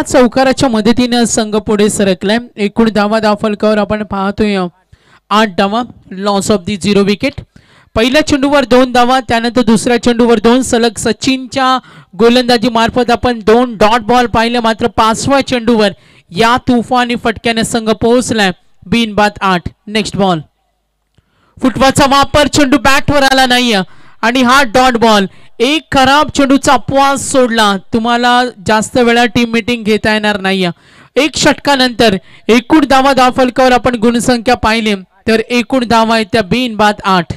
चौकाराच्या मदतीने संघ पुढे सरकलाय. एकूण धावा फलकावर आपण पाहतोय 8 धावा. Loss of the 0 wicket. पहिल्या चेंडूवर 2 धावा, त्यानंतर दुसऱ्या चेंडूवर 2 सलग. सचिनच्या गोलंदाजी मार्फत आपण 2 डॉट बॉल पाहिले. मात्र 5व्या चेंडूवर या तुफानी फटक्याने संघ पोहोचलाय बिनबाद 8. Next ball. फुटवाचा वापर, चेंडू बॅटवर आला नाही आणि हा डॉट बॉल. एक खराब चेंडूचा अपवाद सोडला. तुम्हाला जास्त वेळा टीम मीटिंग घेता येणार नाही. एक षटकानंतर एकूण धावा फलकावर आपण गुणसंख्या पाहिली तर एकूण धावा आहेत त्या बिनबाद 8.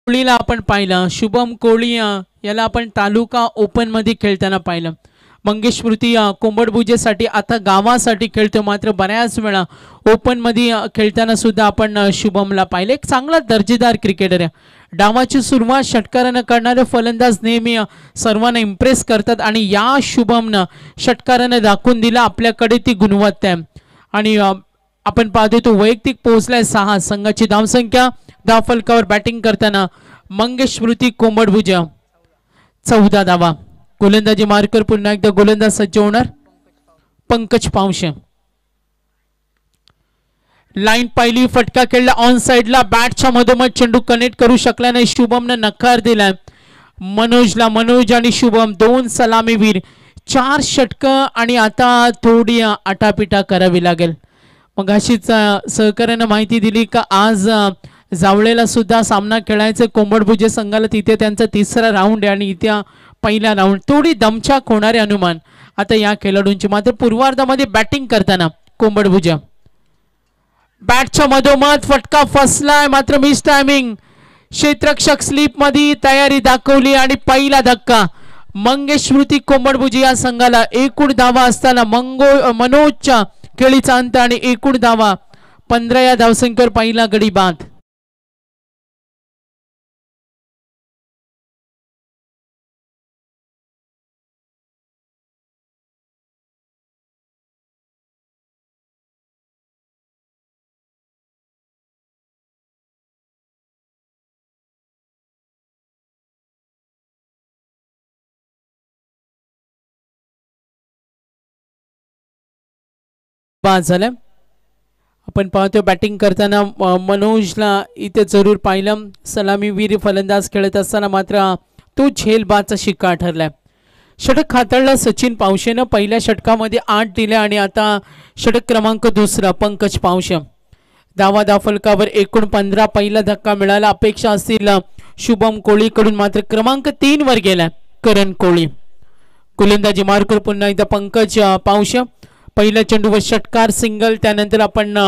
कोहलीला आपण पाहिलं. शुभम कोहली याला आपण तालुका ओपन मध्ये खेळताना पाहिलं. मंगेश स्मृती कोंबडभुजेसाठी आता गावासाठी खेळतो. मात्र बऱ्याच वेळा ओपन मध्ये खेळताना सुद्धा आपण शुभमला पाहिलं. एक चांगला दर्जेदार क्रिकेटर आहे. डावाची सुरुवात षटकारानं करणारे फलंदाज नेहमी सर्वांना इम्प्रेस करतात आणि या शुभमनं षटकारानं दाखवून दिला आपल्याकडे ती गुणवत्ता आहे. आणि आपण पाहतो तो वैयक्तिक पोहोचलाय 6. संघाची धावसंख्या फलकावर बॅटिंग करताना मंगेश स्मृती कोंबडभुजा 14 धावा. गोलंदाजी मार्कर पुन्हा एकदा गोलंदाज सज्ज होणार पंकज पावशे. लाईन पाहिली, फटका खेळला ऑन साइडला. बॅटच्या मधोमध चेंडू कनेक्ट करू शकला नाही. शुभमने नकार दिलाय मनोजला. मनोज आणि शुभम 2 सलामीवीर, 4 षटक आणि आता थोडी आटापिटा करावी लागेल. मग अशीच सहकार्यानं माहिती दिली का आज जावळेला सुद्धा सामना खेळायचा कोंबडभुजे संघाला. तिथे त्यांचा 3रा राऊंड आहे आणि इथे पहिला राऊंड. थोडी दमछाक होणारे अनुमान आता या खेळाडूंची. मात्र पूर्वार्धामध्ये बॅटिंग करताना कोंबडभुजा बॅटच्या मधोमध फटका फसलाय. मात्र मिस टायमिंग. क्षेत्ररक्षक स्लीप मध्ये तयारी दाखवली आणि पहिला धक्का. मंगेश स्मृती कोंबडभुजे या संघाला एकूण धावा असताना मनोजच्या खेळीचा अंत आणि एकूण धावा 15 या धावसंख्येवर पहिला गडी बाद. बाद झालं. आपण पाहतो बॅटिंग करताना मनोजला इथे जरूर पाहिलं. सलामीवीर फलंदाज खेळत असताना मात्र तो झेलबादचा शिक्का ठरलाय. षटक हाताळला सचिन पावशेनं. पहिल्या षटकामध्ये 8 दिल्या आणि आता षटक क्रमांक 2 पंकज पावशे. धावा फलकावर एकूण 15. पहिला धक्का मिळाला. अपेक्षा असतील शुभम कोहलीकडून, मात्र क्रमांक 3 वर गेला करण कोहली. गोलंदाजी मार्कर पुन्हा एकदा पंकज पावशे. पहिल्या चेंडूवर षटकार सिंगल, त्यानंतर आपण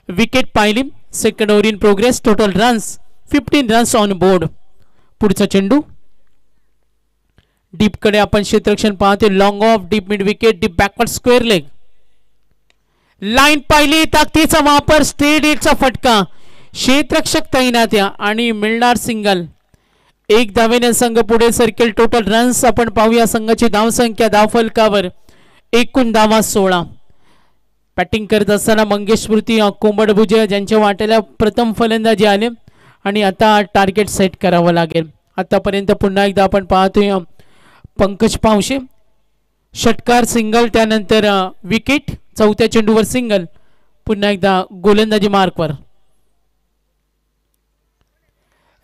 विकेट पाहिली. Second over in progress. Total runs 15 runs on board. पुढचा चेंडू डीप कडे आपण क्षेत्ररक्षण पाहतो. Long of deep mid wicket, deep backward square leg. Line पाहिली, ताकदीचा वापर, स्टेट एटचा फटका, क्षेत्ररक्षक तैनात आणि मिळणार सिंगल. एक धावेने संघ पुढे सरकेल. टोटल रन्स आपण पाहूया. संघाची धावसंख्या धावफलकावर एकूण धावा 16. बॅटिंग करत असताना मंगेश स्मृती कोंबडभुजे ज्यांच्या वाट्याला प्रथम फलंदाजी आले आणि आता टार्गेट सेट करावं लागेल. आतापर्यंत पुन्हा एकदा आपण पाहतोय पंकज पावशे षटकार सिंगल, त्यानंतर विकेट, चौथ्या चेंडूवर सिंगल, पुन्हा एकदा गोलंदाजी मार्कवर.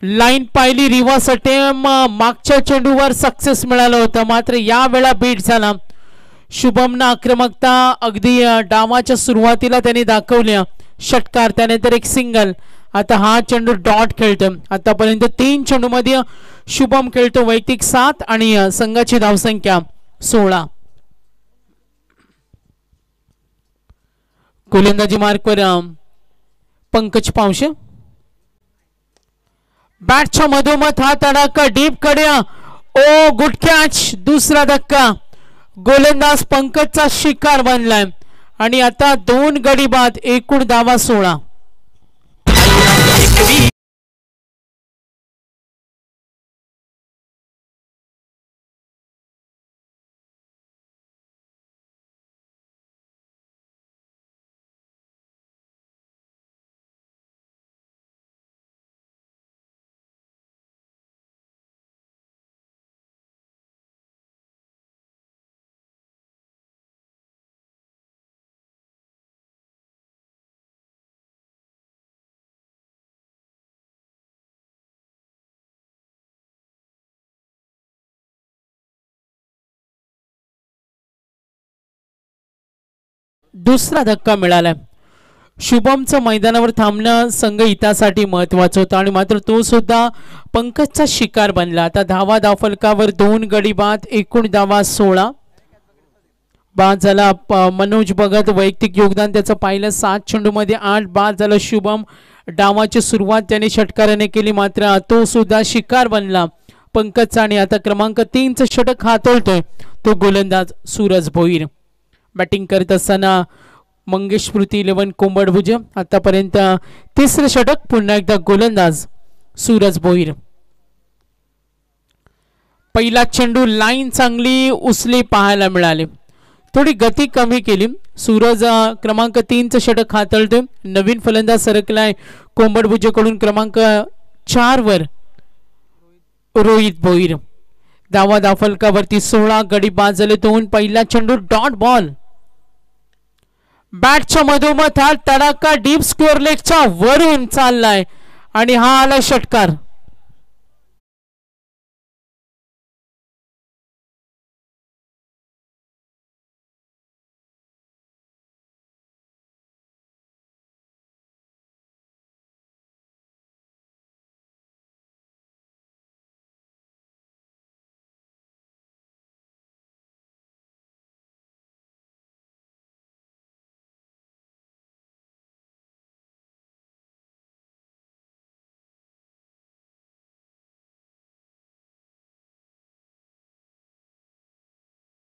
लाईन पाहिली, रिव्हर्स अटेम्प्ट, मागच्या चेंडूवर सक्सेस मिळालं होतं, मात्र यावेळा बीट झाला. शुभमनं आक्रमकता अगदी डावाच्या सुरुवातीला त्यांनी दाखवल्या. षटकार, त्यानंतर एक सिंगल. आता हा चेंडू डॉट खेळतो. आतापर्यंत 3 चेंडूमध्ये शुभम खेळतो. वैयक्तिक 7 आणि संघाची धावसंख्या 16. गोलंदाजी मार्कवर पंकज पावशे. बॅटच्या मधोमध हा तडाखा डीप कडे. ओ गुड कॅच. दुसरा धक्का. गोलंदाज पंकजचा शिकार बनलाय आणि आता 2 गडी बाद. एकूण धावा 16. दुसरा धक्का मिळाला. शुभमचं मैदानावर थांबणं संघ हितासाठी महत्वाचं होतं आणि मात्र तो सुद्धा पंकजचा शिकार बनला. आता धावा धावफलकावर 2 गडी बाद. एकूण धावा 16. बाद झाला मनोज भगत. वैयक्तिक योगदान त्याचं पाहिलं. 7 चेंडूमध्ये 8 बाद झालं. शुभम डावाची सुरुवात त्याने षटकाराने केली, मात्र तो सुद्धा शिकार बनला पंकजचा आणि आता क्रमांक 3चं षटक हातोलतोय तो गोलंदाज सूरज भोईर. बॅटिंग करत असताना मंगेश स्मृती 11 कोंबडभुजे. आतापर्यंत 3रं षटक. पुन्हा एकदा गोलंदाज सूरज भोईर. पहिला चेंडू लाईन चांगली उचली पाहायला मिळाली. थोडी गती कमी केली. सूरज क्रमांक 3चं षटक हाताळतोय. नवीन फलंदाज सरकलाय कोंबडभुजेकडून क्रमांक 4 वर रोहित भोईर. धावा धावफलकावरती 16. गडी बाद झाले 2. पहिला चेंडू डॉट बॉल. बॅटच्या मधोमध हा तडाखा डीप स्क्वेअर लेगच्या वरून चाललाय आणि हा आला षटकार.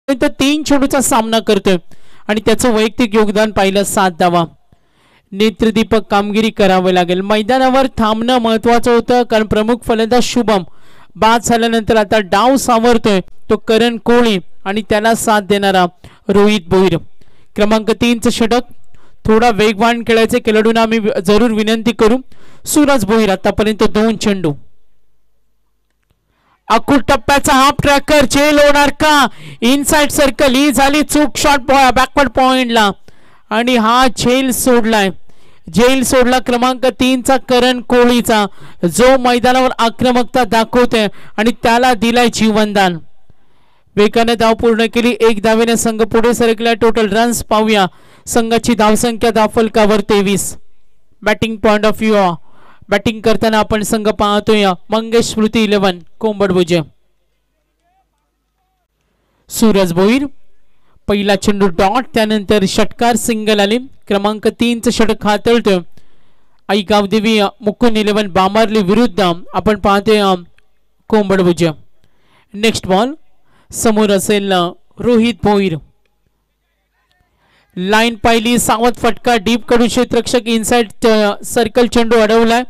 तो 3 चेंडूचा सामना करतोय आणि त्याचं वैयक्तिक योगदान पाहिलं 7 धावा. नेत्रदीपक कामगिरी करावी लागेल. मैदानावर थांबणं महत्वाचं होतं कारण प्रमुख फलंदाज शुभम बाद झाल्यानंतर आता डाव सावरतोय तो करण कोहली आणि त्याला साथ देणारा रोहित भोईर. क्रमांक 3चं षटक. थोडा वेगवान खेळायचे खेळाडूंना आम्ही जरूर विनंती करू. सूरज भोईर आतापर्यंत 2 चेंडू. अकुल टप्प्याचा हाफ ट्रॅकर झेल होणार का? Inside circle. ही झाली चूक शॉट बॅकवर्ड पॉइंटला आणि हा झेल सोडलाय. झेल सोडला क्रमांक 3चा करण कोहलीचा जो मैदानावर आक्रमकता दाखवतोय आणि त्याला दिलाय जीवनदान. वेगाने धाव पूर्ण केली. 1 धावेने संघ पुढे सरकला. टोटल रन्स पाहूया. संघाची धावसंख्या धावफलकावर 23. Batting point of view. Batting करताना आपण संघ पाहतोय मंगेश स्मृती 11 कोंबडभुजे. सूरज भोईर पहिला चेंडू डॉट, त्यानंतर षटकार सिंगल आले. क्रमांक 3चं षटक हाताळतोय आई गावदेवी मुकुंद 11 बामार्ली विरुद्ध आपण पाहतोय कोंबडभुजा. नेक्स्ट बॉल समोर असेल रोहित भोईर. लाईन पाहिली, सावध फटका डीप कडून क्षेत्ररक्षक इनसाइड सर्कल चेंडू अडवलाय.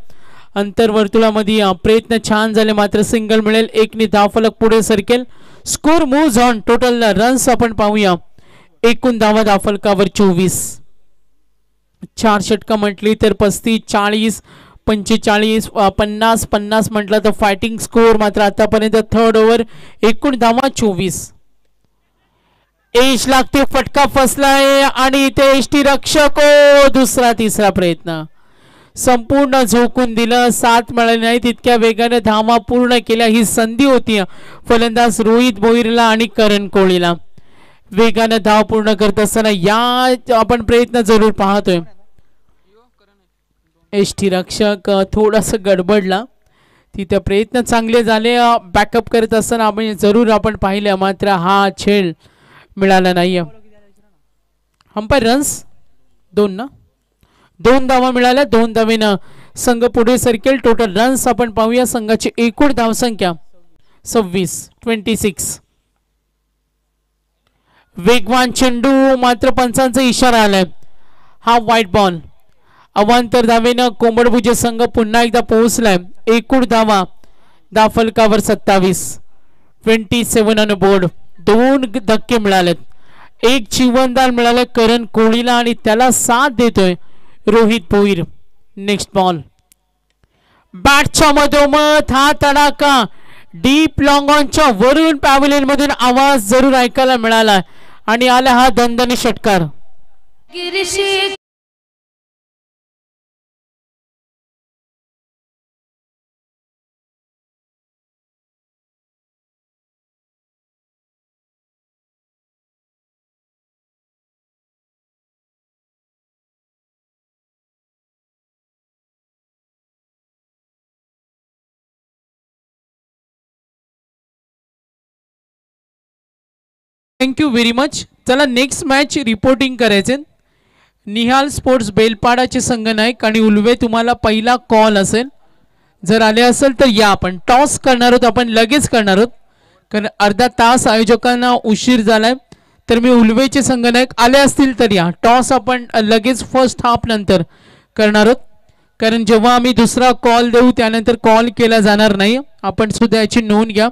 अंतर्वर्तुळामध्ये प्रयत्न छान झाले, मात्र सिंगल मिळेल. 1 धावफलक पुढे सरकेल. Score moves on. Total runs आपण पाहूया. एकूण धावा धावफलकावर 24. 4 षटका म्हटली तर 35, 40, 45, 50, 50 म्हटलं तर फायटिंग स्कोर. मात्र आतापर्यंत थर्ड ओव्हर एकूण धावा 24. एज लागते, फटका फसलाय आणि इथे एष्टी रक्षक दुसरा तिसरा प्रयत्न संपूर्ण झोकून दिलं. 7 मिळाले नाही, तितक्या वेगाने धावा पूर्ण केल्या. ही संधी होती फलंदाज रोहित भोईरला आणि करण कोळीला. वेगाने धाव पूर्ण करत असताना या आपण प्रयत्न जरूर पाहतोय. एष्टी रक्षक थोडासा गडबडला, तिथे प्रयत्न चांगले झाले बॅकअप करत असताना आपण जरूर आपण पाहिलं, मात्र हा खेळ मिळाला नाहीये. अंपायर रन्स 2 ना, 2 धावा मिळाल्या. 2 धावेनं संघ पुढे सरकेल. टोटल रन्स आपण पाहूया. संघाची एकूण धावसंख्या 26. वेगवान चेंडू, मात्र पंचांचा इशारा आलाय. हा व्हाईट बॉल. अवांतर धावेनं कोंबडभुजा संघ पुन्हा एकदा पोहोचलाय. एकूण धावा धावफलकावर 27. 27 ऑन बोर्ड. 2 धक्के मिळालेत. 1 जीवनदान मिळालं करण कोळीला आणि त्याला साथ देतोय रोहित भोईर. Next ball. बॅटच्या मधोमध हा तडाका डीप लॉंग ऑनच्या वरून पॅव्हलियन मधून आवाज जरूर ऐकायला मिळाला आणि आला हा दणदणी षटकार. Thank you very much. चला नेक्स्ट मॅच रिपोर्टिंग करायचे. निहाल स्पोर्ट्स बेलपाडाचे संघनायक आणि उल्वे तुम्हाला पहिला कॉल असेल. जर आले असेल तर या. आपण टॉस करणार आहोत, आपण लगेच करणार आहोत कारण अर्धा तास आयोजकांना उशीर झालाय. तर मी उल्वेचे संघनायक आले असतील तर या. टॉस आपण लगेच फर्स्ट हाफ नंतर करणार आहोत कारण जेव्हा आम्ही दुसरा कॉल देऊ त्यानंतर कॉल केला जाणार नाही. आपण सुद्धा याची नोंद घ्या.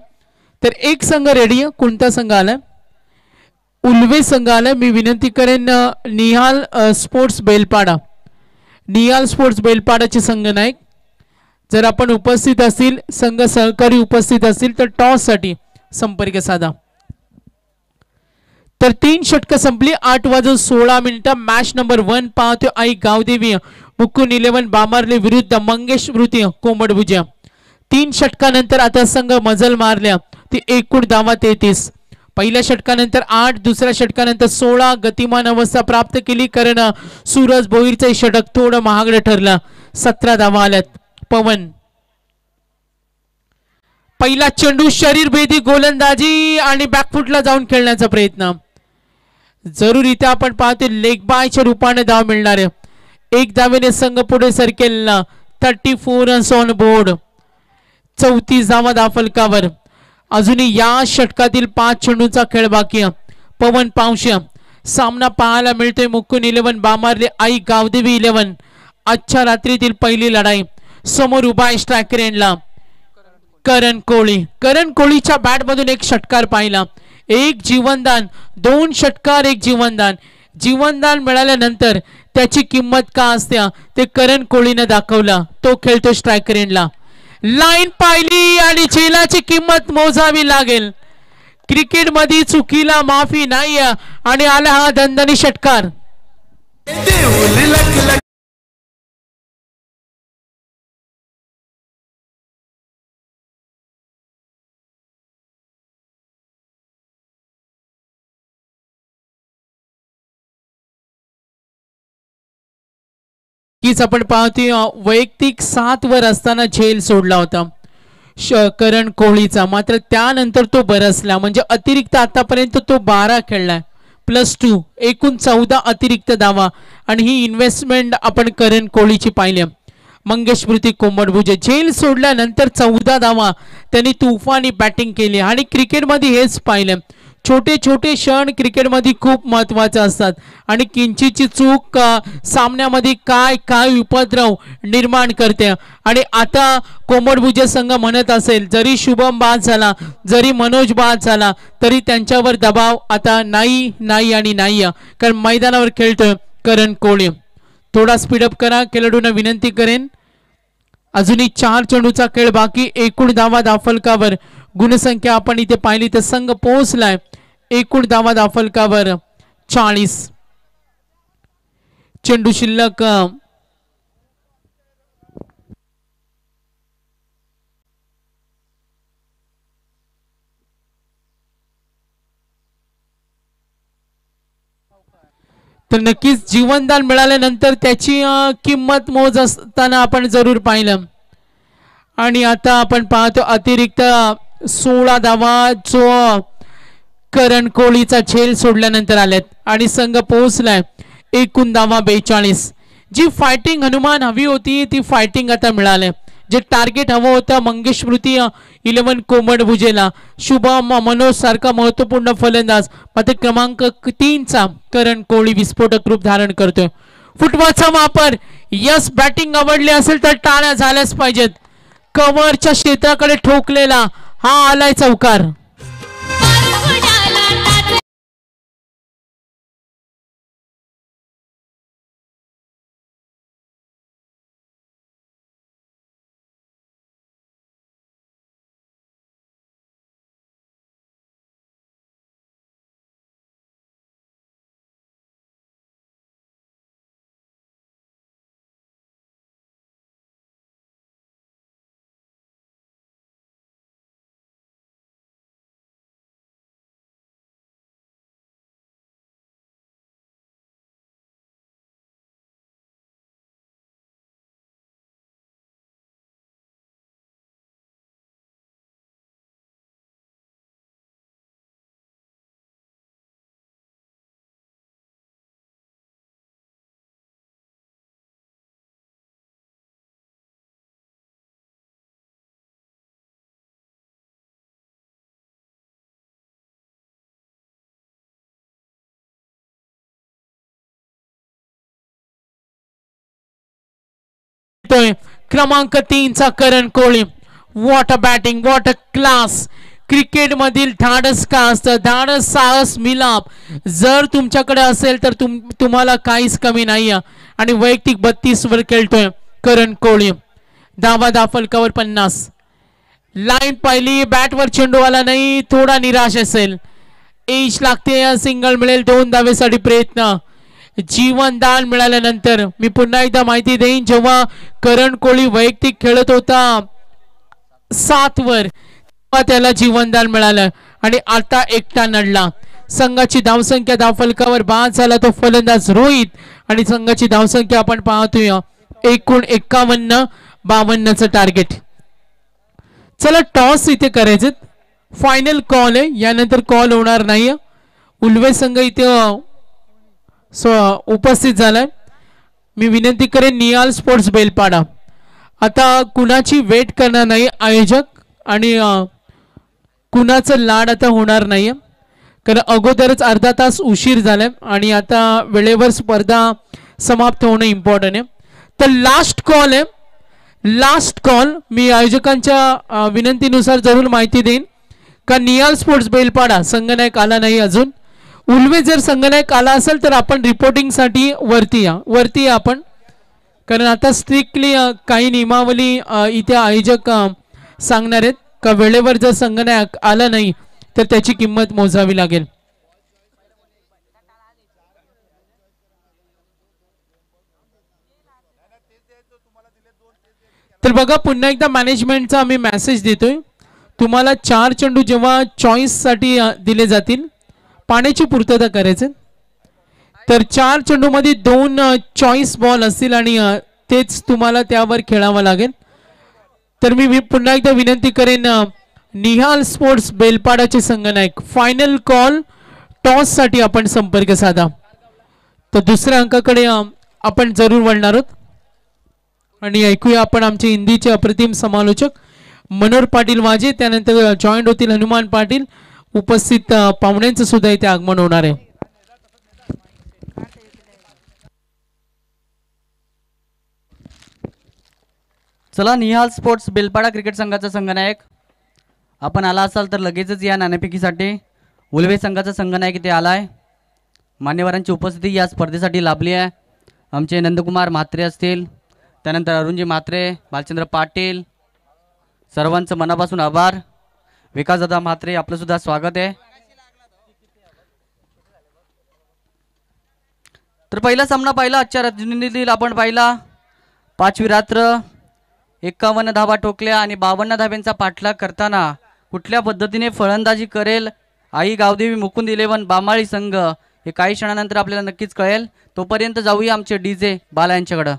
तर एक संघ रेडी आहे. कोणता संघ आलाय? उल्वे संघ आलाय. मी विनंती करेन निहाल स्पोर्ट्स बेलपाडा, निहाल स्पोर्ट्स बेलपाडाचे संघनायक जर आपण उपस्थित असतील, संघ सहकारी उपस्थित असतील तर टॉस साठी संपर्क साधा. तर 3 षटकं संपली. 8:16 मॅच नंबर 1 पाहतो आई गावदेवी मुकुंद 11 बामार्ले विरुद्ध मंगेश वृत्ती कोंबडभुजा. 3 षटकानंतर आता संघ मजल मारल्या. ती एकूण धावा 33. पहिल्या षटकानंतर 8, दुसऱ्या षटकानंतर 16 गतिमान अवस्था प्राप्त केली कारण सूरज भोईरचे षटक थोडं महागडं ठरलं. 17 धावा आल्यात. पवन पहिला चेंडू शरीरभेदी गोलंदाजी आणि बॅकफुटला जाऊन खेळण्याचा प्रयत्न. जरूर इथे आपण पाहतो लेग बायच्या रूपाने धाव मिळणार आहे. 1 धावेने संघ पुढे सरकेल. 34 रन्स ऑन बोर्ड. 34 धावा धावफलकावर. अजूनही या षटकातील 5 चेंडूंचा खेळ बाकी आहे. पवन पावशा सामना पाहायला मिळतोय. मुकुंद 11 बामार्ले आई गावदेवी 11. आजच्या रात्रीतील पहिली लढाई. समोर उभा स्ट्रायकर एंडला करण कोळी. करण कोळीच्या बॅट मधून एक षटकार पाहिला. 1 जीवनदान, 2 षटकार, 1 जीवनदान. जीवनदान मिळाल्यानंतर त्याची किंमत का असते ते करण कोळीने दाखवला. तो खेळतो स्ट्रायकर एंडला. लाईन पाहिली आणि झेलाची किंमत मोजावी लागेल. क्रिकेट मध्ये चुकीला माफी नाही आणि आला हा दणदणी षटकार. हीच आपण पाहतोय वैयक्तिक 7 वर असताना झेल सोडला होता करण कोहलीचा. मात्र त्यानंतर तो बरसला म्हणजे अतिरिक्त आतापर्यंत तो 12 खेळलाय. +2 एकूण 14 अतिरिक्त धावा आणि ही इन्व्हेस्टमेंट आपण करण कोहलीची पाहिली. मंगेश स्मृती कोंबडभुजे झेल सोडल्यानंतर 14 धावा त्यांनी तुफानी बॅटिंग केली आणि क्रिकेटमध्ये हेच पाहिलं. छोटे छोटे क्षण क्रिकेटमध्ये खूप महत्त्वाचे असतात आणि किंचितची चूक सामन्यामध्ये काय काय उपद्रव निर्माण करते. आणि आता कोंबडभुजे संघ म्हणत असेल जरी शुभम बाद झाला जरी मनोज बाद झाला तरी त्यांच्यावर दबाव आता नाही नाही आणि नाही, कारण मैदानावर खेळतोय करण कोहली. थोडा स्पीडअप करा, खेळाडूंना विनंती करेन. अजूनही 4 चेंडूचा खेळ बाकी. एकूण धावा दाफलकावर गुणसंख्या आपण इथे पाहिली तर संघ पोहोचलाय एकूण धावा दाफलकावर 40. चेंडू शिल्लक तर नक्कीच जीवनदान मिळाल्यानंतर त्याची किंमत मोज असताना आपण जरूर पाहिलं. आणि आता आपण पाहतो अतिरिक्त 16 धावा जो करण कोहलीचा झेल सोडल्यानंतर आल्यात आणि संघ पोहोचलाय एकूण धावा 42. जी फायटिंग हनुमान हवी होती ती फायटिंग आता मिळाले. जे टार्गेट हवं होतं मंगेश स्मृती 11 कोंबडभुजेला शुभम मनोज सारखा महत्वपूर्ण फलंदाज मात्र क्रमांक 3चा करण कोहली विस्फोटक रूप धारण करतोय. फुटबॉलचा वापर यस बॅटिंग आवडली असेल तर टाळ्या झाल्याच पाहिजेत. कव्हरच्या क्षेत्राकडे ठोकलेला हा आलाय चौकार. क्रमांक 3चा Karan Kohli. What a batting, what a class. Cricket मधील धाडस का असतं, धाडस साहस मिलाप जर तुमच्याकडे असेल तर तुम्हाला काहीच कमी नाही. आणि वैयक्तिक 32 वर खेळतोय करण कोहली. धावा दाफलकावर 50. लाईन पाहिली, बॅटवर चेंडू आला नाही, थोडा निराश असेल. एज लागते, सिंगल मिळेल, 2 धावेसाठी प्रयत्न. जीवनदान मिळाल्यानंतर मी पुन्हा एकदा माहिती देईन जेव्हा करण कोहली वैयक्तिक खेळत होता 7 वर तेव्हा त्याला जीवनदान मिळालं आणि आता एकटा नडला. संघाची धावसंख्या दाफलकावर बाद झाला तो फलंदाज रोहित आणि संघाची धावसंख्या आपण पाहतोय एकूण 51-52चं टार्गेट. चला टॉस इथे करायचे, फायनल कॉल आहे, यानंतर कॉल होणार नाही. उल्वे संघ इथे उपस्थित झालाय. मी विनंती करेन निहाल स्पोर्ट्स बेलपाडा आता कुणाची वेट करणार नाही आयोजक आणि कुणाचं लाड आता होणार नाही कारण अगोदरच अर्धा तास उशीर झालाय आणि आता वेळेवर स्पर्धा समाप्त होणं इम्पॉर्टंट आहे. तर लास्ट कॉल आहे, लास्ट कॉल. मी आयोजकांच्या विनंतीनुसार जरूर माहिती देईन का निहाल स्पोर्ट्स बेलपाडा संगनायक आला नाही अजून. उल्वे जर संगनायक आला असेल तर आपण रिपोर्टिंगसाठी वरती या आपण, कारण आता स्ट्रिक्टली काही नियमावली इथे आयोजक सांगणार आहेत का वेळेवर जर संगनायक आला नाही तर त्याची किंमत मोजावी लागेल. तर बघा पुन्हा एकदा मॅनेजमेंटचा आम्ही मेसेज देतोय, तुम्हाला 4 चेंडू जेव्हा चॉईस साठी दिले जातील पाण्याची पूर्तता करायचे तर 4 चेंडू मध्ये 2 चॉईस बॉल असतील आणि तेच तुम्हाला त्यावर खेळावं लागेल. तर मी पुन्हा एकदा विनंती करेन निहाल स्पोर्ट्स बेलपाडाचे संगनायक फायनल कॉल टॉस साठी आपण संपर्क साधा. तर दुसऱ्या अंकाकडे आपण जरूर वळणार आहोत आणि ऐकूया आपण आमचे हिंदीचे अप्रतिम समालोचक मनोहर पाटील वाजे, त्यानंतर जॉईंट होतील हनुमान पाटील. उपस्थित पाहुण्यांचं सुद्धा इथे आगमन होणार आहे. चला, निहाल स्पोर्ट्स बेलपाडा क्रिकेट संघाचा संघनायक आपण आला असाल तर लगेचच या नाणेफेकीसाठी. उलवे संघाचा संघनायक इथे आलाय. मान्यवरांची उपस्थिती या स्पर्धेसाठी लाभली आहे. आमचे नंदकुमार म्हात्रे असतील, त्यानंतर अरुणजी म्हात्रे, बालचंद्र पाटील, सर्वांचं मनापासून आभार. विकासदादा म्हात्रे, आपलं सुद्धा स्वागत आहे. तर पहिला सामना पाहिला आजच्या रणनीतीतील आपण पाहिला. 5वी रात्र 51 धावा ठोकल्या आणि 52 धाब्यांचा पाठलाग करताना कुठल्या पद्धतीने फलंदाजी करेल आई गावदेवी मुकुंद 11 बामाळी संघ हे काही क्षणानंतर आपल्याला नक्कीच कळेल. तोपर्यंत जाऊया आमचे डीजे बाला यांच्याकडे.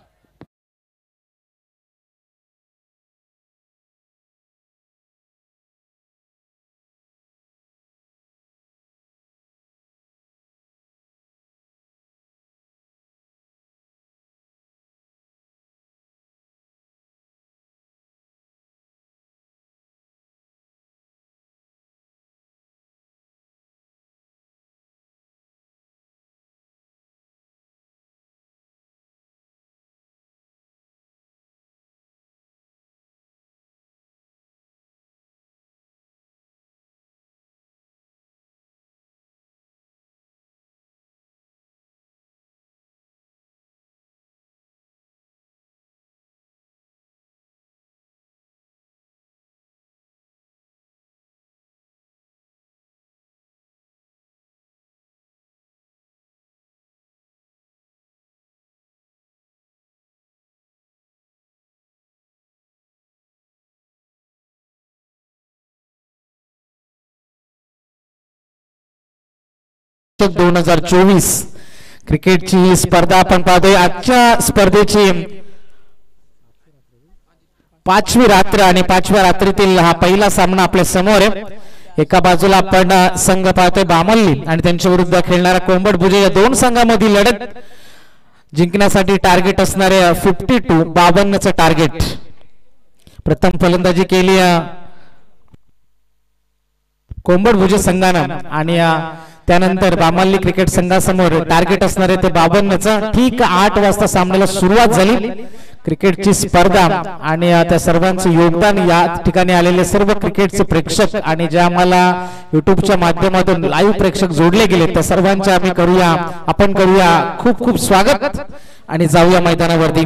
चषक 2024 क्रिकेटची ही स्पर्धा आपण पाहतोय. आजच्या स्पर्धेची 5वी रात्र आणि 5व्या रात्रीतील हा पहिला सामना आपल्या समोर आहे. एका बाजूला आपण संघ पाहतोय बामल्ली आणि त्यांच्या विरुद्ध खेळणारा कोंबड भुजे. या दोन संघांमधील लढत जिंकण्यासाठी टार्गेट असणारे 52 52चं टार्गेट. प्रथम फलंदाजी केली कोंबड भुजे संघानं आणि त्यानंतर बामल्ली क्रिकेट संघासमोर टार्गेट असणारे ते 52चं. ठीक 8 वाजता सामन्याला सुरुवात झाली क्रिकेटची स्पर्धा आणि त्या सर्वांचं योगदान या ठिकाणी आलेले सर्व क्रिकेटचे प्रेक्षक आणि जे आम्हाला युट्यूबच्या माध्यमातून लाईव्ह प्रेक्षक जोडले गेले त्या सर्वांचे आपण करूया खूप खूप स्वागत आणि जाऊया मैदानावरती.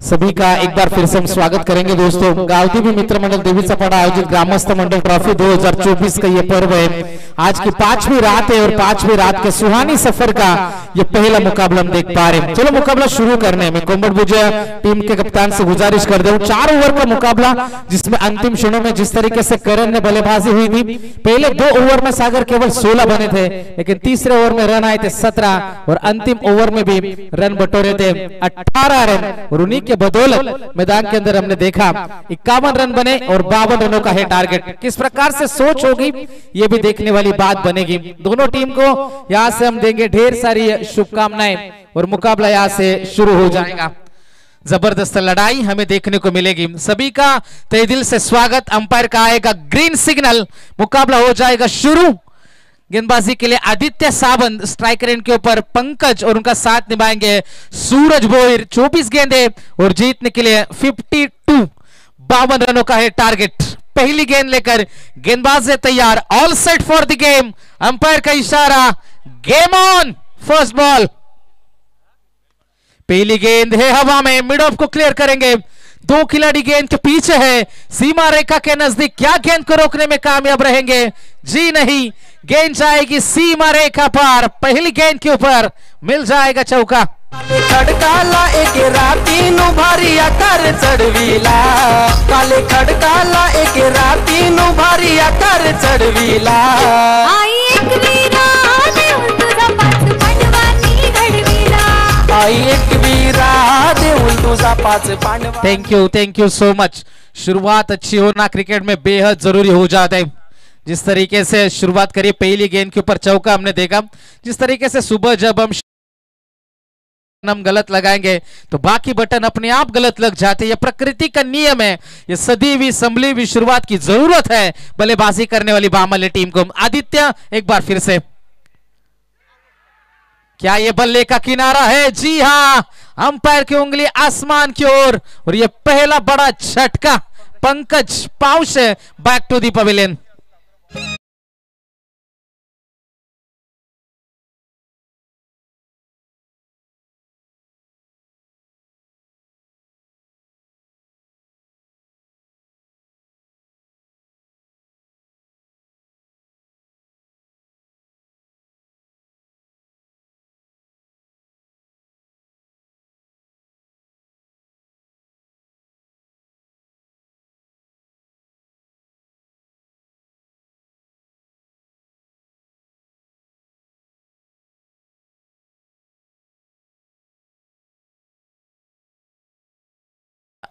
सभी का एक बार फिर से हम स्वागत करेंगे दोस्तों. गावदेवी मित्र मंडल देवीचा पाड़ा आयोजित ग्रामस्थ मंडल ट्रॉफी 2024 का ये पर्व है. आज की 5वीं रात है और 5वीं रात के सुहानी सफर का ये पहला मुकाबला हम देख पा रहे हैं. चलो मुकाबला शुरू करने में कोंबड भुजे टीम के कप्तान से गुजारिश कर दूं. 4 ओवर का मुकाबला जिसमें अंतिम क्षणों में जिस तरीके से करण ने बल्लेबाजी हुई थी. पहले 2 ओवर में सागर केवल 16 बने थे, लेकिन तीसरे ओवर में रन आए थे 17 और अंतिम ओवर में भी रन बटोरे थे 18 रन. और उन्हीं के बदौलत मैदान के अंदर हमने देखा 51 रन बने और 52 रनों का है टारगेट. किस प्रकार से सोच होगी ये भी देखने वाली बात बनेगी. दोनों टीम को यहाँ से हम देंगे ढेर सारी शुभकामनाएं और मुकाबला यहाँ से शुरू हो जाएगा. जबरदस्त लड़ाई हमें देखने को मिलेगी. सभी का तहे दिल से स्वागत. अंपायर का आएगा ग्रीन सिग्नल, मुकाबला हो जाएगा शुरू. गेंदबाजी के लिए आदित्य सावंत, स्ट्राइकर एंड के ऊपर पंकज और उनका साथ निभाएंगे सूरज भोईर. 24 गेंदे और जीतने के लिए 52 52 रनों का है टारगेट. पहली गेंद लेकर गेंदबाज है तैयार. All set for the game. Umpire का इशारा, गेम ऑन. First ball. पहली गेंद है हवा में, मिड ऑफ को क्लियर करेंगे. 2 खिलाड़ी गेंद के पीछे है, सीमा रेखा के नजदीक. क्या गेंद को रोकने में कामयाब रहेंगे? जी नहीं, गेंद जाएगी सीमा रेखा पार. पहली गेंद के ऊपर मिल जाएगा चौका. खडकाला एक रातीनु भारी आकार चढविला. काले खडकाला एक रातीनु भारी आकार चढविला. आई एक वीरा देऊन तुझा पाच पांडवांनी घडविला. आई एक वीरा देऊन तुझा पाच पांडवा. Thank you so much. शुरुआत अच्छी होना क्रिकेट में बेहद जरूरी हो जाता है. जिस तरीके से शुरुआत करी पहली गेंद के ऊपर चौका हमने देखा, जिस तरीके से सुबह जब हम गलत लगाएंगे तो बाकी बटन अपने आप गलत लग जाते हैं। यह प्रकृति का नियम है, यह सदी हुई संभली हुई शुरुआत की जरूरत है बल्लेबाजी करने वाली बामल्ली टीम को। आदित्य एक बार फिर से, क्या यह बल्ले का किनारा है? जी हां, अंपायर की उंगली आसमान की ओर और यह पहला बड़ा झटका Pankaj Paush back to the pavilion.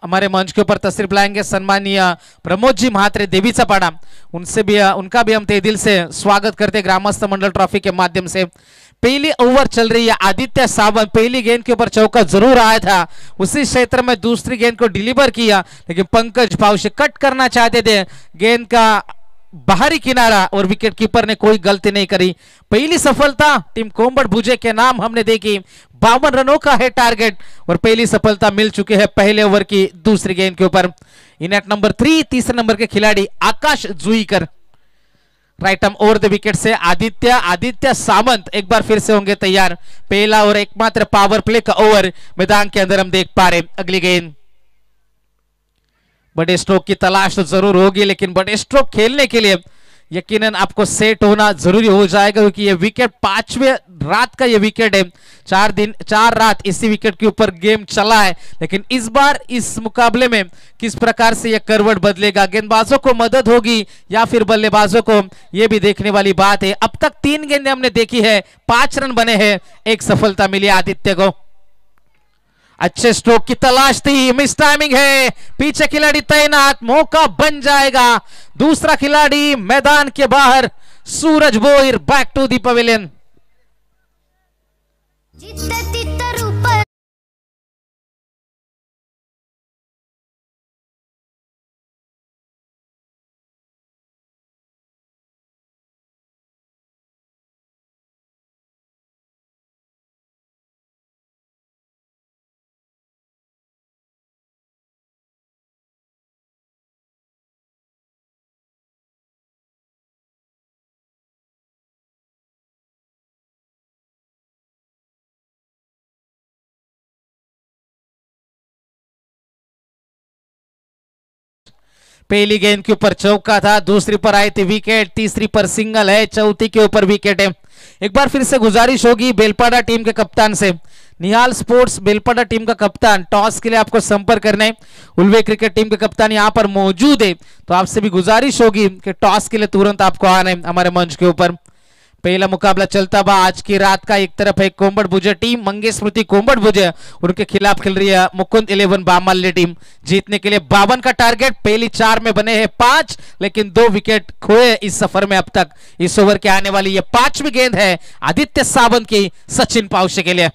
हमारे मंच के ऊपर तस्वीर लाएंगे सम्मानीय प्रमोद जी महात्रे देवीचा पाड़ा, उनसे भी उनका भी हम तहे दिल से स्वागत करते ग्रामस्थ मंडल ट्रॉफी के माध्यम से। पहली ओवर चल रही है, आदित्य सावंत पहली गेंद के ऊपर चौका जरूर आया था, उसी क्षेत्र में दूसरी गेंद को डिलीवर किया, लेकिन पंकज पाउश कट करना चाहते थे गेंद का बाहरी किनारा और विकेट कीपर ने कोई गलती नहीं करी। पहली सफलता टीम कोम्बड़ भुजे के नाम हमने देखी, 52 रनों का है टारगेट और पहली सफलता मिल चुकी है पहले ओवर की दूसरी गेंद के ऊपर। इन एट नंबर 3 तीसरे नंबर के खिलाड़ी Akash Juikar right arm over the wicket से आदित्य सावंत एक बार फिर से होंगे तैयार। पहला और एकमात्र पावर प्ले का ओवर मैदान के अंदर हम देख पा रहे। अगली गेंद, बड़े स्ट्रोक की तलाश तो जरूर होगी, लेकिन बड़े स्ट्रोक खेलने के लिए यकीनन आपको सेट होना जरूरी हो जाएगा, क्योंकि ये विकेट 5वें रात का ये विकेट है। 4 दिन 4 रात इसी विकेट के ऊपर गेम चला है, लेकिन इस बार इस मुकाबले में किस प्रकार से ये करवट बदलेगा, गेंदबाजों को मदद होगी या फिर बल्लेबाजों को, ये भी देखने वाली बात है। अब तक 3 गेंदें हमने देखी है, 5 रन बने हैं, एक सफलता मिली आदित्य को। अच्छे स्ट्रोक की तलाश थी, मिस टाइमिंग है, पीछे खिलाड़ी तैनात, मौका बन जाएगा। दूसरा खिलाड़ी मैदान के बाहर, Suraj Bhoir back to the pavilion. पहली गेंद के ऊपर चौका था, दूसरी पर आई थी विकेट, तीसरी पर सिंगल है, चौथी के ऊपर विकेट है। एक बार फिर से गुजारिश होगी बेलपाड़ा टीम के कप्तान से, निहाल स्पोर्ट्स बेलपाड़ा टीम का कप्तान, टॉस के लिए आपको संपर्क करना है। उल्वे क्रिकेट टीम के कप्तान यहां पर मौजूद है, तो आपसे भी गुजारिश होगी कि टॉस के लिए तुरंत आपको आना है हमारे मंच के ऊपर। पहला मुकाबला चलता हुआ आज की रात का, एक तरफ है कोम्बड़ भुजे टीम, मंगेश स्मृति कोम्बड़ भुजे, उनके खिलाफ खेल रही है मुकुंद 11 बामल्ली टीम। जीतने के लिए 52 का टारगेट, पहली 4 में बने हैं 5, लेकिन 2 विकेट खोए इस सफर में अब तक। इस ओवर के आने वाली ये 5वीं गेंद है आदित्य सावंत की सचिन पाउशे के लिए।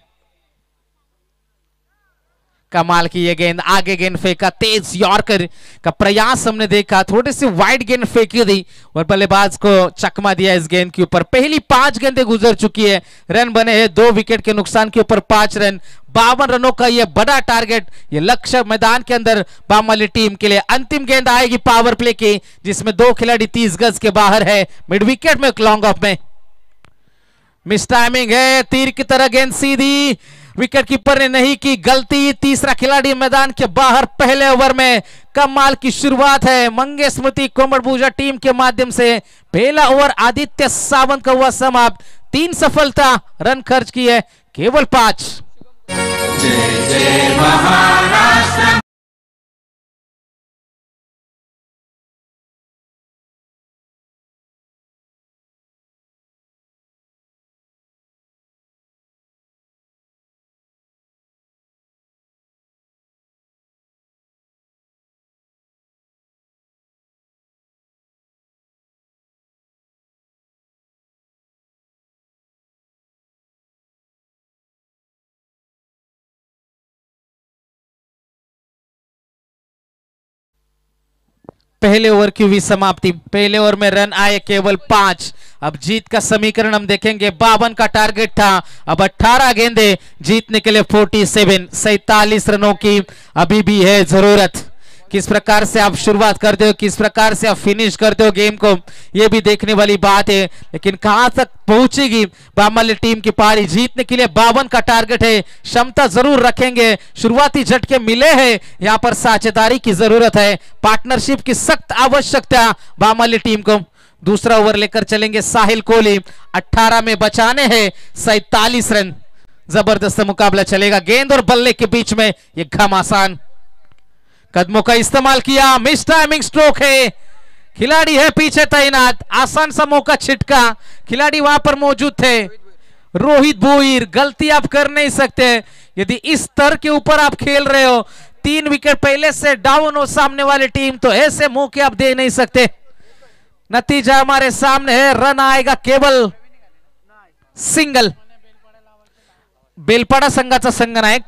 कमाल की ये गेंद, आगे गेंद फेंका, तेज यॉर्कर का प्रयास हमने देखा, थोड़ी सी वाइड गेंद फेंकी थी और बल्लेबाज को चकमा दिया इस गेंद के ऊपर। पहली 5 गेंदें गुजर चुकी है, रन बने हैं 2 विकेट के नुकसान के ऊपर 5 रन, 52 रनों का ये बड़ा टारगेट, ये लक्ष्य मैदान के अंदर बामल्ली टीम के लिए। अंतिम गेंद आएगी पावर प्ले की, जिसमें 2 खिलाड़ी 30 गज के बाहर है, मिड विकेट में लॉन्ग ऑफ में। मिस टाइमिंग है, तीर की तरह गेंद सीधी, विकेट कीपर ने नहीं की गलती, तीसरा खिलाड़ी मैदान के बाहर। पहले ओवर में कमाल की शुरुआत है मंगेश स्मृति कोम्बड़ भुजा टीम के माध्यम से। पहला ओवर आदित्य सावंत का हुआ समाप्त, 3 सफलता, रन खर्च किए केवल 5। जय जय महाराष्ट्र। पहले ओवर की हुई समाप्ति। पहले ओवर में रन आए केवल 5। अब जीत का समीकरण हम देखेंगे। 52 का टारगेट था, अब 18 गेंदे जीतने के लिए 47 रनों की अभी भी है जरूरत। किस प्रकार से आप शुरुआत करते हो, किस प्रकार से आप फिनिश करते हो गेम को, यह भी देखने वाली बात है। लेकिन कहां तक पहुंचेगी बामल्ली टीम की पारी। जीतने के लिए 52 का टारगेट है, क्षमता जरूर रखेंगे। शुरुआती झटके मिले हैं, यहां पर साझेदारी की जरूरत है, पार्टनरशिप की सख्त आवश्यकता बामल्ली टीम को। दूसरा ओवर लेकर चलेंगे साहिल कोहली। 18 में बचाने हैं 47 रन। जबरदस्त मुकाबला चलेगा, गेंद और बल्ले के बीच में यह घमासान। कदमों का इस्तेमाल किया, मिस टाइमिंग स्ट्रोक है, खिलाड़ी है पीछे तैनात। आसान सा मौका छिटका, खिलाड़ी वहां पर मौजूद थे। रोहित भोईर, गलती आप कर नहीं सकते यदि इस स्तर के ऊपर आप खेल रहे हो। 3 विकेट पहले से डाउन हो सामने वाली टीम, तो ऐसे मौके आप दे नहीं सकते। नतीजा हमारे सामने है, रन आएगा केवल सिंगल। बेलपाडा संघाचा संघनायक,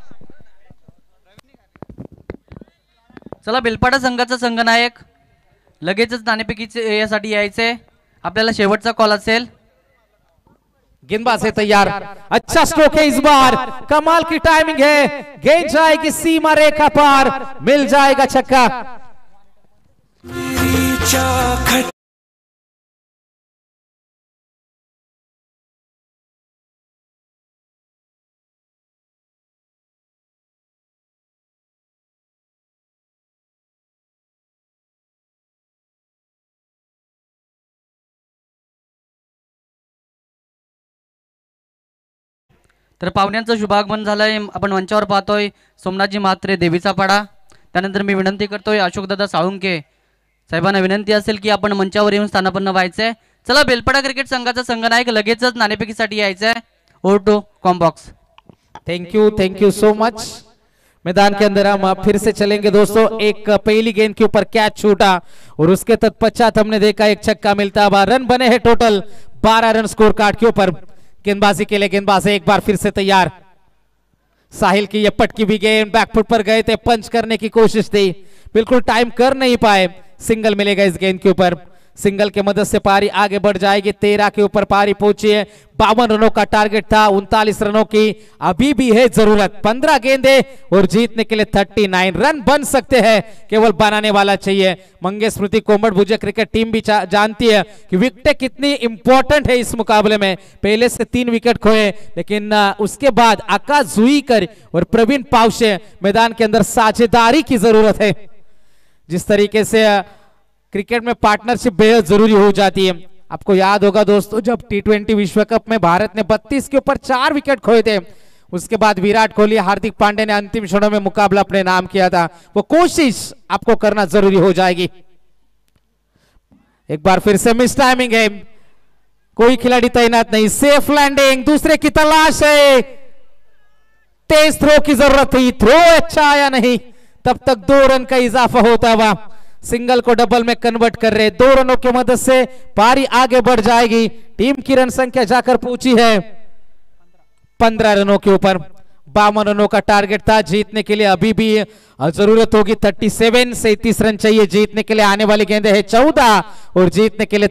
चला बेलपाडा संघाचा संघनायक लगेचच नाणेफेकीचे यासाठी यायचे। आपल्याला शेवटचा कॉल असेल। गेंदबाज है तैयार, अच्छा स्ट्रोक है इस बार, कमाल की टाइमिंग है, गेंद जाएगी सीमा रेखा पार, मिल जाएगा छक्का। तर पाहुण्यांचं शुभागमन झालंय। आपण मंचावर पाहतोय सोमनाथजी म्हात्रे, देवीचा पाडा। त्यानंतर मी विनंती करतोय अशोकदादा साळुंके साहेबांना विनंती असेल की आपण मंचावर येऊन स्थानापन्न व्हायचंय। चला बेलपाडा क्रिकेट संघाचा संघनायक लगेचच नाणेफेकीसाठी यायचंय। Over to commbox. Thank you so much. मैदान के अंदर हम फिर से चलेंगे दोस्तों। एक पहली गेंद के ऊपर कैच छूटा और उसके तत्पश्चात हमने देखा एक छक्का मिलता। अब रन बने हैं टोटल 12 रन स्कोर कार्ड के ऊपर। गेंदबाजी के लिए गेंदबाज एक बार फिर से तैयार। साहिल की ये पटकी भी गेंद बैकफुट पर गए थे, पंच करने की कोशिश थी, बिल्कुल टाइम कर नहीं पाए। सिंगल मिलेगा इस गेंद के ऊपर। सिंगल के मदद से पारी आगे बढ़ जाएगी। 13 के ऊपर पारी पहुंची है। 52 रनों का टारगेट था, 39 रनों की अभी भी है जरूरत। 15 गेंदे और जीतने के लिए 39 रन बन सकते हैं, केवल बनाने वाला चाहिए। मंगेश स्मृति कोमट भुजिया क्रिकेट टीम भी जानती है कि विकेट कितनी इंपॉर्टेंट है इस मुकाबले में। पहले से 3 विकेट खोए, लेकिन उसके बाद आकाश जुईकर और प्रवीण पावशे मैदान के अंदर साझेदारी की जरूरत है। जिस तरीके से क्रिकेट में पार्टनरशिप बेहद जरूरी हो जाती है। आपको याद होगा दोस्तों, जब T20 विश्व कप में भारत ने 32 के ऊपर 4 विकेट खोए थे, उसके बाद विराट कोहली, हार्दिक पांड्या ने अंतिम क्षणों में मुकाबला अपने नाम किया था। वो कोशिश आपको करना जरूरी हो जाएगी। एक बार फिर से मिस टाइमिंग है, कोई खिलाड़ी तैनात नहीं, सेफ लैंडिंग, दूसरे की तलाश है। तेज थ्रो की जरूरत थी, थ्रो अच्छा आया नहीं, तब तक 2 रन का इजाफा होता हुआ सिंगल को डबल में कन्वर्ट कर रहे। 2 रनों की मदद से पारी आगे बढ़ जाएगी। टीम की रन संख्या जाकर पहुंची है 15 रनों के ऊपर। 52 रनों का टारगेट था, जीतने के लिए अभी भी जरूरत होगी 37। 37 रन चाहिए जीतने के लिए। आने वाली गेंदें है 14 और जीतने के लिए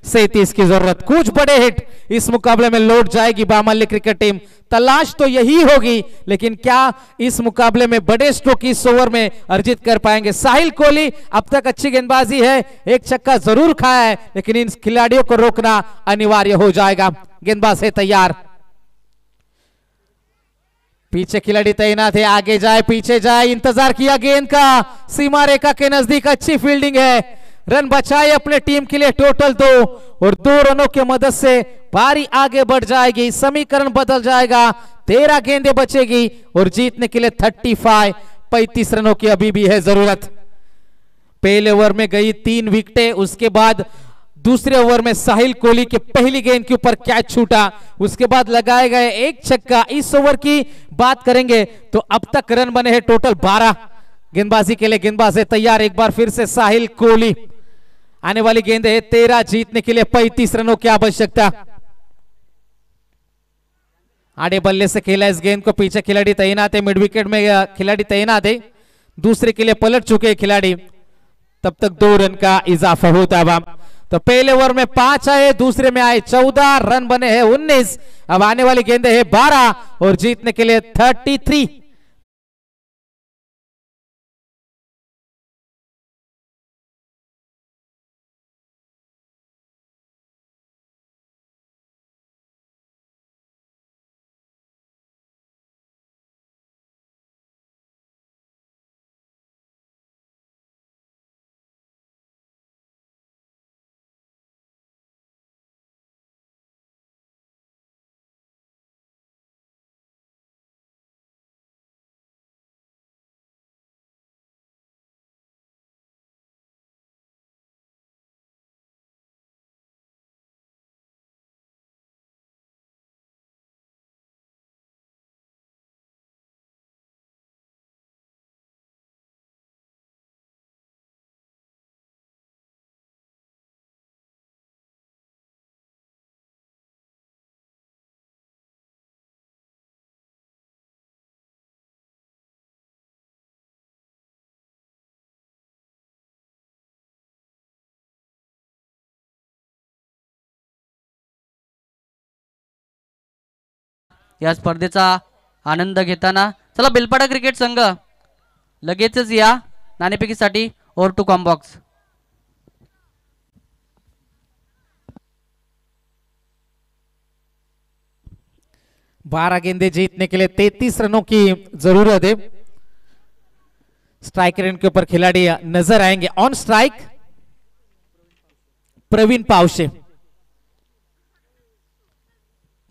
37 की जरूरत। कुछ बड़े हिट इस मुकाबले में लौट जाएगी बामल्ली क्रिकेट टीम। तलाश तो यही होगी, लेकिन क्या इस मुकाबले में बड़े स्ट्रोक इस ओवर में अर्जित कर पाएंगे। साहिल कोहली अब तक अच्छी गेंदबाजी है, एक छक्का जरूर खाया है, लेकिन इन खिलाड़ियों को रोकना अनिवार्य हो जाएगा। गेंदबाज है तैयार, पीछे खिलाड़ी तैनात है, आगे जाए पीछे जाए, इंतजार किया गेंद का, सीमा रेखा के नजदीक अच्छी फील्डिंग है। रन बचाए अपने टीम के लिए टोटल 2 और 2 रनों की मदद से पारी आगे बढ़ जाएगी। समीकरण बदल जाएगा, 13 गेंदें बचेगी और जीतने के लिए 35 रनों की अभी भी है जरूरत। पहले ओवर में गई 3 विकेटें, उसके बाद दूसरे ओवर में साहिल कोहली के पहली गेंद के ऊपर कैच छूटा, उसके बाद लगाए गए एक छक्का। इस ओवर की बात करेंगे तो अब तक रन बने हैं टोटल 12। गेंदबाजी के लिए गेंदबाज है तैयार, एक बार फिर से साहिल कोहली। आने वाली गेंद है 13, जीतने के लिए 35 रनों की आवश्यकता। आड़े बल्ले से खेला इस गेंद को, पीछे खिलाड़ी तैनात है, मिड विकेट में खिलाड़ी तैनात है, दूसरे के लिए पलट चुके खिलाड़ी। तब तक 2 रन का इजाफा होता हुआ। तो पहले ओवर में 5 आए, दूसरे में आए 14, रन बने हैं 19। अब आने वाली गेंदे है 12 और जीतने के लिए 33। या स्पर्धेचा आनंद घेताना चला बेलपाडा क्रिकेट संघ लगेचच या नाणेफेकीसाठी ओव्हर टू कॉम्बॉक्स। बारह गेंदे जीतने के लिए 33 रनों की जरूरत है। स्ट्राइक रेट के ऊपर खिलाड़ी नजर आएंगे। ऑन स्ट्राइक प्रवीण पावशे,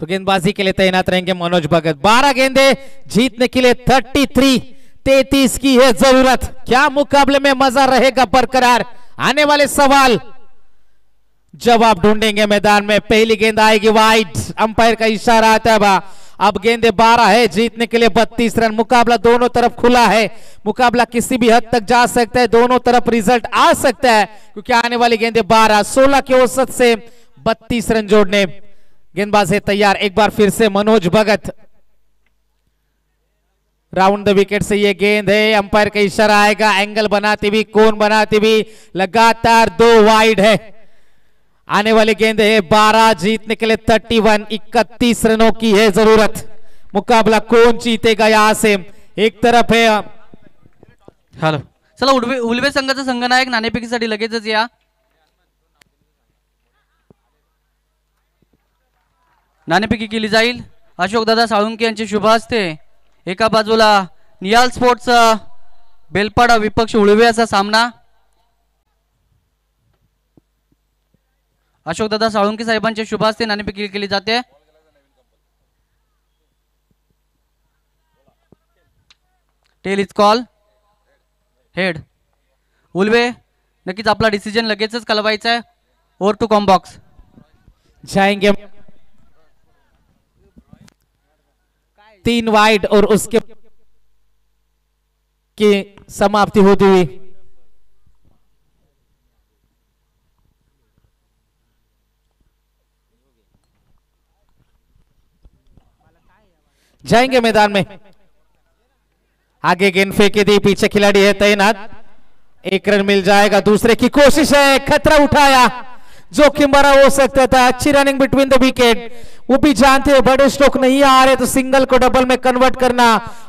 तो गेंदबाजी के लिए तैनात रहेंगे मनोज भगत। 12 गेंदे जीतने के लिए 33 की है जरूरत। क्या मुकाबले में मजा रहेगा बरकरार? आने वाले सवाल जवाब ढूंढेंगे मैदान में। पहली गेंद आएगी वाइड, अंपायर का इशारा आता है। अब गेंदे 12 है, जीतने के लिए 32 रन। मुकाबला दोनों तरफ खुला है, मुकाबला किसी भी हद तक जा सकता है, दोनों तरफ रिजल्ट आ सकता है, क्योंकि आने वाली गेंदे 12, 16 के औसत से 32 रन जोड़ने। गेंदबाज है तैयार, एक बार फिर से मनोज भगत। राउंड द विकेट से ये गेंद है, अंपायर का इशारा आएगा, एंगल बनाती हुई, कोन बनाती हुई, लगातार 2 वाइड है। आने वाली गेंद है 12, जीतने के लिए 31 रनों की है जरूरत। मुकाबला कौन जीतेगा यहां से? एक तरफ है हॅलो, चला उलवे संघाचा संघनायक नाणेफेकीसाठी लगेचच या। नाणेफेकी केली जाईल अशोकदादा साळुंके यांचे शुभ हस्ते। एका बाजूला निहाल स्पोर्ट्स बेलपाडा विपक्ष उळवे असा सामना। अशोकदादा साळुंके साहेबांचे शुभ हस्ते नाणेफेकी केली जाते। Tail is call, head. उलवे नक्कीच आपला डिसिजन लगेचच कळवायचा आहे। ओव्हर टू कॉम्बॉक्स जाएंगे। 3 वाइड और उसके की समाप्ति होती हुई जाएंगे मैदान में। आगे गेंद फेंके दी, पीछे खिलाड़ी है तैनात। 1 रन मिल जाएगा। दूसरे की कोशिश है, खतरा उठाया, जोखिम भरा हो सकता था। अच्छी रनिंग बिटवीन द विकेट। वो भी जानते हैं बड़े स्ट्रोक नहीं आ रहे तो सिंगल को डबल में कन्वर्ट करना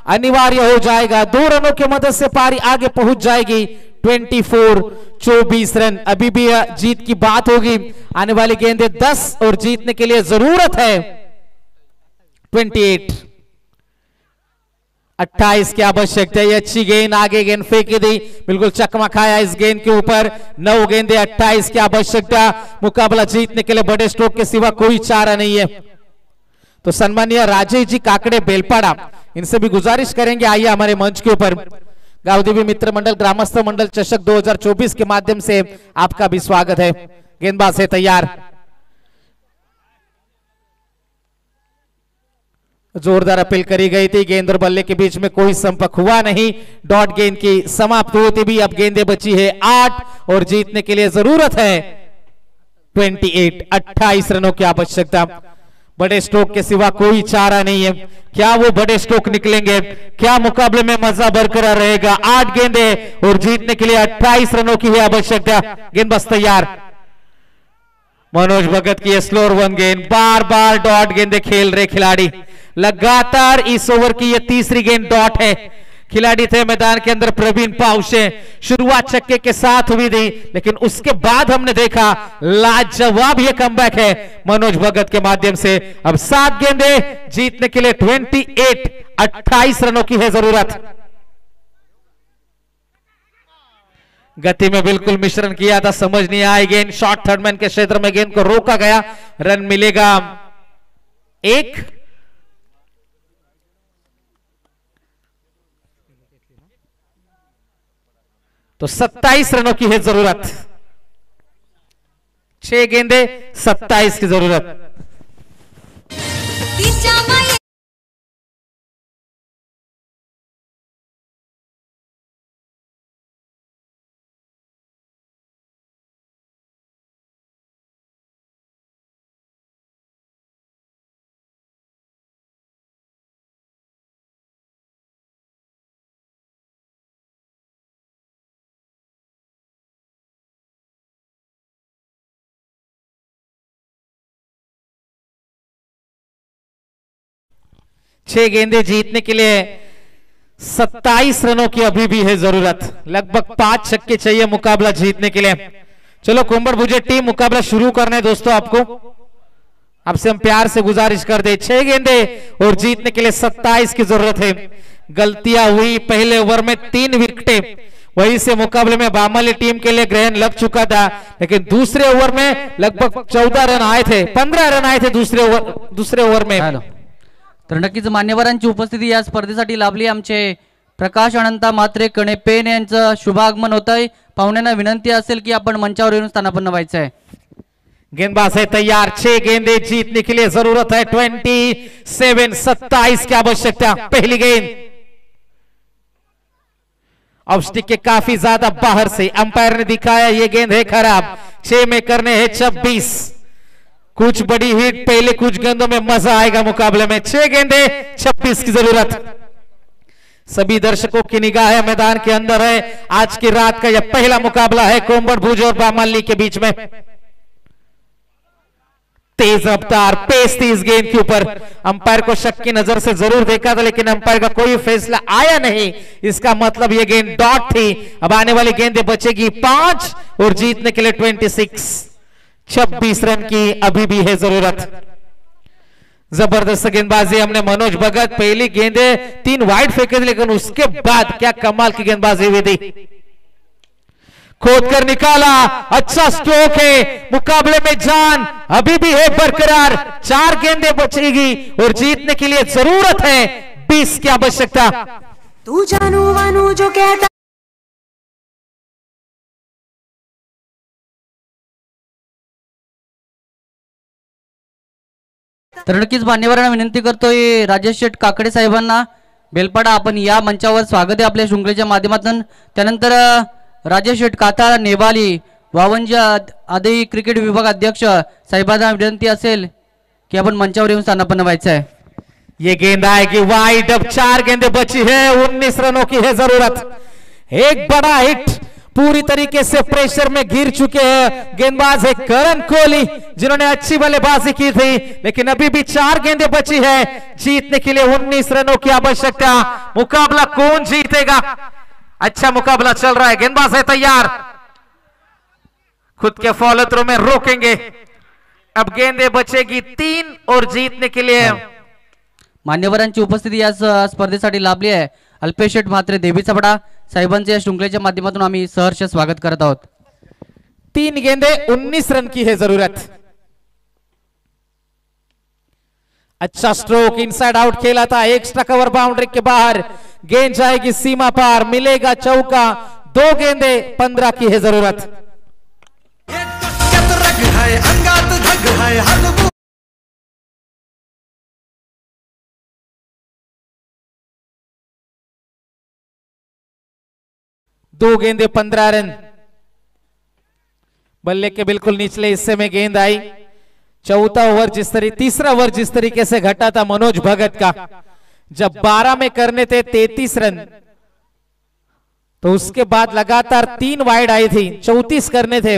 अनिवार्य हो जाएगा। 2 रनों की मदद से पारी आगे पहुंच जाएगी। 24 रन। अभी भी जीत की बात होगी। आने वाली गेंदें 10 और जीतने के लिए जरूरत है 28 की आवश्यकता है। अच्छी गेंद, आगे गेंद फेंकी दी, बिल्कुल चकमा खाया इस गेंद के ऊपर। 9 गेंदे 28 की आवश्यकता। मुकाबला जीतने के लिए बड़े स्ट्रोक के सिवा कोई चारा नहीं है। तो सम्मानीय राजेश जी काकड़े बेलपाड़ा, इनसे भी गुजारिश करेंगे आइए हमारे मंच के ऊपर। गांवदेवी मित्र मंडल ग्रामस्थ मंडल चषक 2024 के माध्यम से आपका भी स्वागत है। गेंदबाज है तैयार, जोरदार अपील करी गई थी। गेंद और बल्ले के बीच में कोई संपर्क हुआ नहीं। डॉट गेंद की समाप्ति होती भी। अब गेंदें बची है 8 और जीतने के लिए जरूरत है 28 रनों की आवश्यकता। बड़े स्ट्रोक के सिवा कोई चारा नहीं है। क्या वो बड़े स्ट्रोक निकलेंगे? क्या मुकाबले में मजा बरकरार रहेगा? 8 गेंदे और जीतने के लिए 28 रनों की है आवश्यकता। गेंदबाज तैयार। मनोज भगत की स्लोअर 1 गेंद, बार बार डॉट गेंदे खेल रहे खिलाड़ी। लगातार इस ओवर की ये तीसरी गेंद डॉट है। खिलाड़ी थे मैदान के अंदर प्रवीण पाउशे। शुरुआत छक्के के साथ हुई थी, लेकिन उसके बाद हमने देखा लाजवाब ये कमबैक है मनोज भगत के माध्यम से। अब 7 गेंदे जीतने के लिए 28 रनों की है जरूरत। गति में बिल्कुल मिश्रण किया था, समझ नहीं आई गेंद। शॉर्ट थर्ड मैन के क्षेत्र में गेंद को रोका गया, रन मिलेगा 1। तो 27 रनों की है जरूरत। 6 गेंदे 27 की जरूरत। छह गेंदे जीतने के लिए 27 रनों की अभी भी है जरूरत। लगभग 5 छक्के चाहिए मुकाबला जीतने के लिए। चलो कुंबर भुजे टीम मुकाबला शुरू करने दोस्तों। आपसे हम प्यार से गुजारिश कर दे। 6 गेंदे और जीतने के लिए 27 की जरूरत है। गलतियां हुई पहले ओवर में 3 विकेटें, वहीं से मुकाबले में बामली टीम के लिए ग्रहण लग चुका था, लेकिन दूसरे ओवर में लगभग 14 रन आए थे, 15 रन आए थे दूसरे ओवर में। तर नक्कीच मान्यवरांची उपस्थिती या स्पर्धेसाठी लाभली। आमचे प्रकाश अनंता मात्रे कणेपेन यांचं शुभागमन होत आहे। पाहुण्यांना विनंती असेल की आपण मंचावर येऊन स्थानापन्न व्हायचं आहे। गेंदबाज है तैयार। 6 गेंदे जीतने के लिए जरूरत है 27 की आवश्यकता। पहली गेंद ऑफ के काफी ज्यादा बाहर से अंपायर ने दिखाया ये गेंद है खराब। 6 में करने हैं 26। कुछ बड़ी हिट पहले कुछ गेंदों में मजा आएगा मुकाबले में। 6 गेंदे 26 की जरूरत। सभी दर्शकों की निगाह मैदान के अंदर है। आज की रात का यह पहला मुकाबला है कुंबर भुज और बामली के बीच में। तेज रफ्तार पेस थी इस गेंद के ऊपर। अंपायर को शक की नजर से जरूर देखा था, लेकिन अंपायर का कोई फैसला आया नहीं। इसका मतलब यह गेंद डॉट थी। अब आने वाली गेंदें बचेगी 5 और जीतने के लिए 26 रन की अभी भी है जरूरत। जबरदस्त गेंदबाजी हमने मनोज भगत। पहली गेंदे 3 वाइड फेंके थे, लेकिन उसके बाद क्या कमाल की गेंदबाजी हुई थी। खोद कर निकाला, अच्छा स्ट्रोक है। मुकाबले में जान अभी भी है बरकरार। 4 गेंदें बचेगी और जीतने के लिए जरूरत है 20 की आवश्यकता। तू जानू वानू जो कहता तर नक्कीच मान्यवरांना विनंती करतोय राजेश शेठ काकडे साहेबांना बेलपाडा आपण या मंचावर स्वागत आहे आपल्या शृंखलेच्या माध्यमातून। त्यानंतर राजेश शेठ काता नेवाली 52 आदी क्रिकेट विभाग अध्यक्ष साहेबांना विनंती असेल की आपण मंचावर येऊन स्थानापन्न व्हायचं आहे। ये गेंद आएगी वाइड। अब 4 गेंदें बची है, 19 रनों की है जरूरत। एक बड़ा हिट, पूरी तरीके से प्रेशर में गिर चुके हैं गेंदबाज है करण कोहली, जिन्होंने अच्छी बल्लेबाजी की थी, लेकिन अभी भी 4 गेंदें बची है। जीतने के लिए 19 रनों की आवश्यकता। मुकाबला कौन जीतेगा? अच्छा मुकाबला चल रहा है। गेंदबाज है तैयार, खुद के फॉलो थ्रो में रोकेंगे। अब गेंदें बचेगी 3 और जीतने के लिए मान्यवरांची उपस्थिती या स्पर्धेसाठी लाभली आहे। अल्पेश शेठ म्हात्रे देवीचापडा साहेबांचे या शृंखलेच्या माध्यमातून आम्ही सहर्ष स्वागत करत आहोत। 3 गेंदे 19 रन की है जरूरत। अच्छा स्ट्रोक, इनसाइड आउट खेला था, एक्स्ट्रा कवर बाउंड्री के बाहर। गेंद जाएगी सीमा पार, मिलेगा चौका। 2 गेंदे 15 की है जरूरत। दो गेंदे 15 रन। बल्ले के बिल्कुल निचले हिस्से में गेंद आई। चौथा ओवर तीसरा ओवर जिस तरीके से घटा था मनोज भगत का, जब 12 में करने थे 33 रन, तो उसके बाद लगातार 3 वाइड आई थी, 34 करने थे,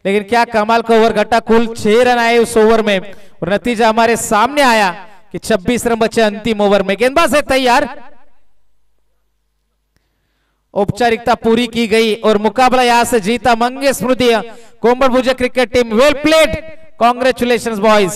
लेकिन क्या कमाल का ओवर घटा। कुल 6 रन आए उस ओवर में और नतीजा हमारे सामने आया कि 26 रन बचे अंतिम ओवर में। गेंदबाज है तैयार, औपचारिकता पूरी की गई और मुकाबला यहां से जीता Mangesh Smriti Kombadbhuja cricket team. Well played, congratulations boys.